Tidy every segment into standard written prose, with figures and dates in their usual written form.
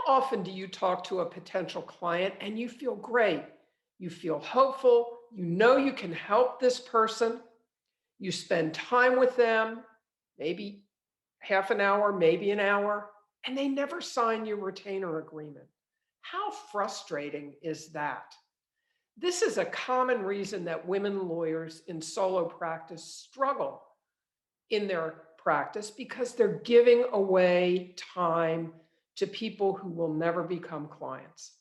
often do you talk to a potential client and you feel great? You feel hopeful. You know you can help this person. You spend time with them, maybe half an hour, maybe an hour, and they never sign your retainer agreement. How frustrating is that? This is a common reason that women lawyers in solo practice struggle in their practice because they're giving away time to people who will never become clients.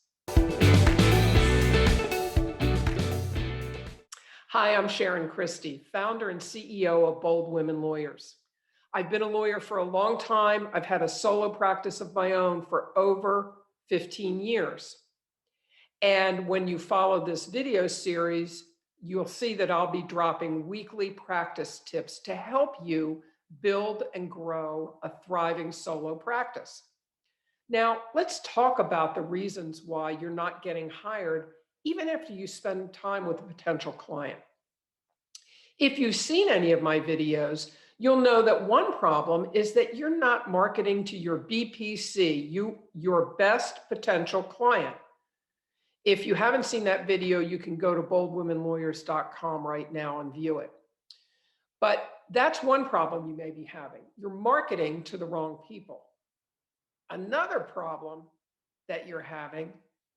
Hi, I'm Sharon Christie, founder and CEO of Bold Women Lawyers. I've been a lawyer for a long time. I've had a solo practice of my own for over 15 years. And when you follow this video series, you'll see that I'll be dropping weekly practice tips to help you build and grow a thriving solo practice. Now, let's talk about the reasons why you're not getting hired, even after you spend time with a potential client. If you've seen any of my videos, you'll know that one problem is that you're not marketing to your BPC, your best potential client. If you haven't seen that video, you can go to boldwomenlawyers.com right now and view it. But that's one problem you may be having. You're marketing to the wrong people. Another problem that you're having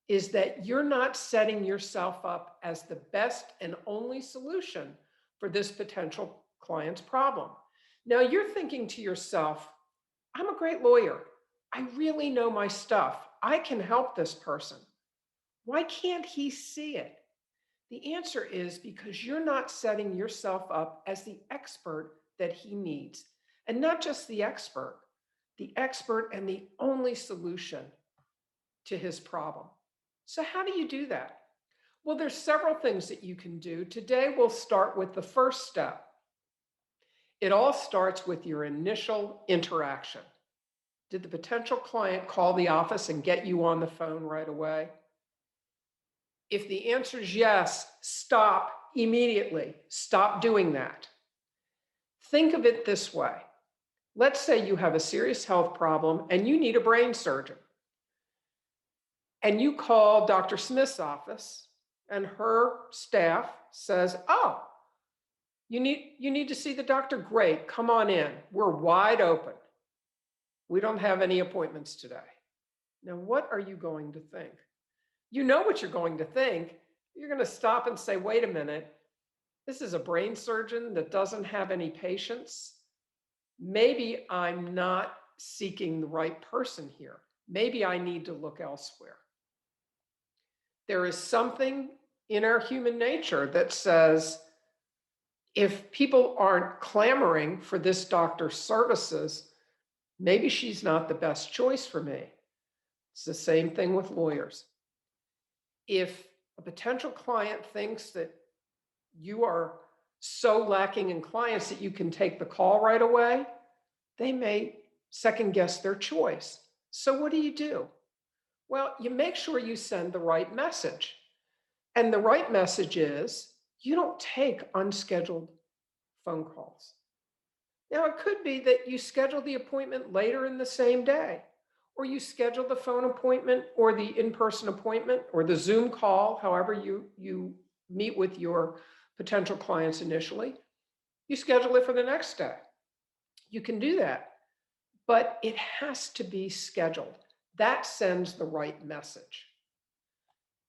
is that you're not setting yourself up as the best and only solution for this potential client's problem. Now you're thinking to yourself, I'm a great lawyer. I really know my stuff. I can help this person. Why can't he see it? The answer is because you're not setting yourself up as the expert that he needs. And not just the expert and the only solution to his problem. So how do you do that? Well, there's several things that you can do. Today, we'll start with the first step. It all starts with your initial interaction. Did the potential client call the office and get you on the phone right away? If the answer is yes, stop immediately. Stop doing that. Think of it this way. Let's say you have a serious health problem and you need a brain surgeon. And you call Dr. Smith's office and her staff says, oh, you need to see the doctor? Great, come on in. We're wide open. We don't have any appointments today. Now, what are you going to think? You know what you're going to think. You're going to stop and say, wait a minute, this is a brain surgeon that doesn't have any patients. Maybe I'm not seeking the right person here. Maybe I need to look elsewhere. There is something in our human nature that says, if people aren't clamoring for this doctor's services, maybe she's not the best choice for me. It's the same thing with lawyers. If a potential client thinks that you are so lacking in clients that you can take the call right away, they may second guess their choice. So what do? Well, you make sure you send the right message. And the right message is you don't take unscheduled phone calls. Now, it could be that you schedule the appointment later in the same day, or you schedule the phone appointment or the in-person appointment or the Zoom call, however you meet with your potential clients initially. You schedule it for the next day. You can do that, but it has to be scheduled. That sends the right message.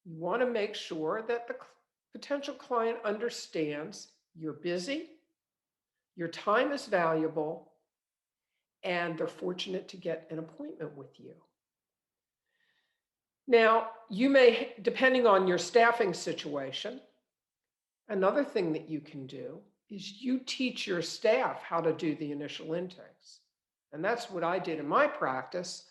You want to make sure that the potential client understands you're busy, your time is valuable, and they're fortunate to get an appointment with you. Now, you may, depending on your staffing situation, another thing that you can do is you teach your staff how to do the initial intakes. And that's what I did in my practice.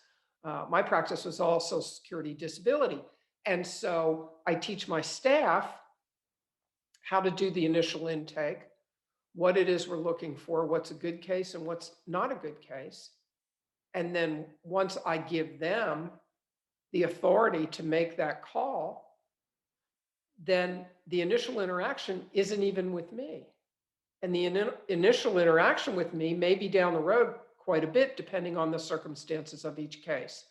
My practice was all Social Security disability. And so I teach my staff how to do the initial intake, what it is we're looking for, what's a good case and what's not a good case. And then once I give them the authority to make that call, then the initial interaction isn't even with me. And the initial interaction with me may be down the road quite a bit, depending on the circumstances of each case.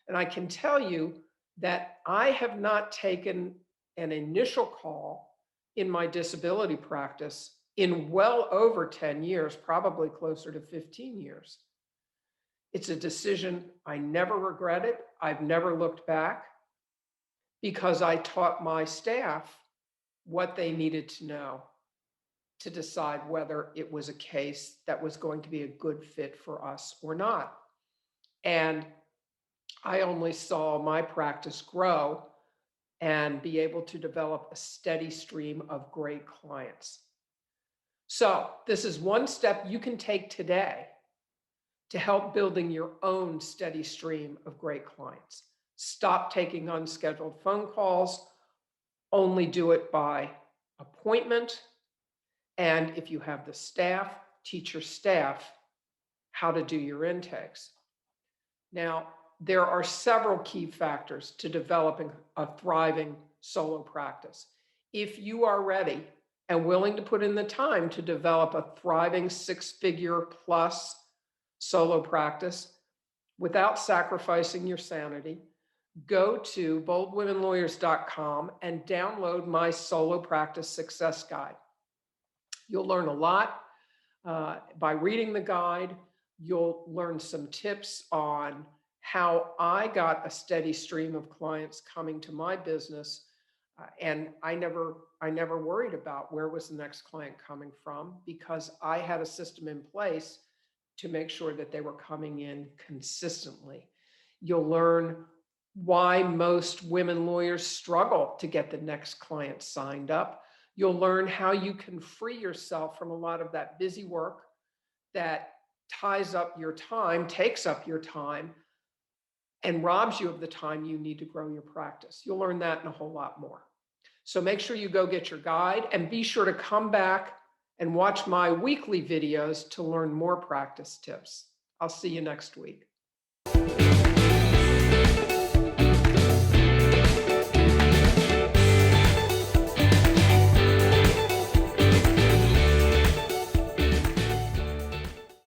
And I can tell you that I have not taken an initial call in my disability practice in well over 10 years, probably closer to 15 years. It's a decision I never regretted. I've never looked back because I taught my staff what they needed to know to decide whether it was a case that was going to be a good fit for us or not. And I only saw my practice grow and be able to develop a steady stream of great clients. So this is one step you can take today to help building your own steady stream of great clients. Stop taking unscheduled phone calls. Only do it by appointment. And if you have the staff, teach your staff how to do your intakes. Now, there are several key factors to developing a thriving solo practice. If you are ready and willing to put in the time to develop a thriving 6-figure plus solo practice without sacrificing your sanity, go to boldwomenlawyers.com and download my solo practice success guide. You'll learn a lot by reading the guide. You'll learn some tips on how I got a steady stream of clients coming to my business. And I never worried about where was the next client coming from because I had a system in place to make sure that they were coming in consistently. You'll learn why most women lawyers struggle to get the next client signed up. You'll learn how you can free yourself from a lot of that busy work that ties up your time, takes up your time, and robs you of the time you need to grow your practice. You'll learn that and a whole lot more. So make sure you go get your guide and be sure to come back and watch my weekly videos to learn more practice tips. I'll see you next week.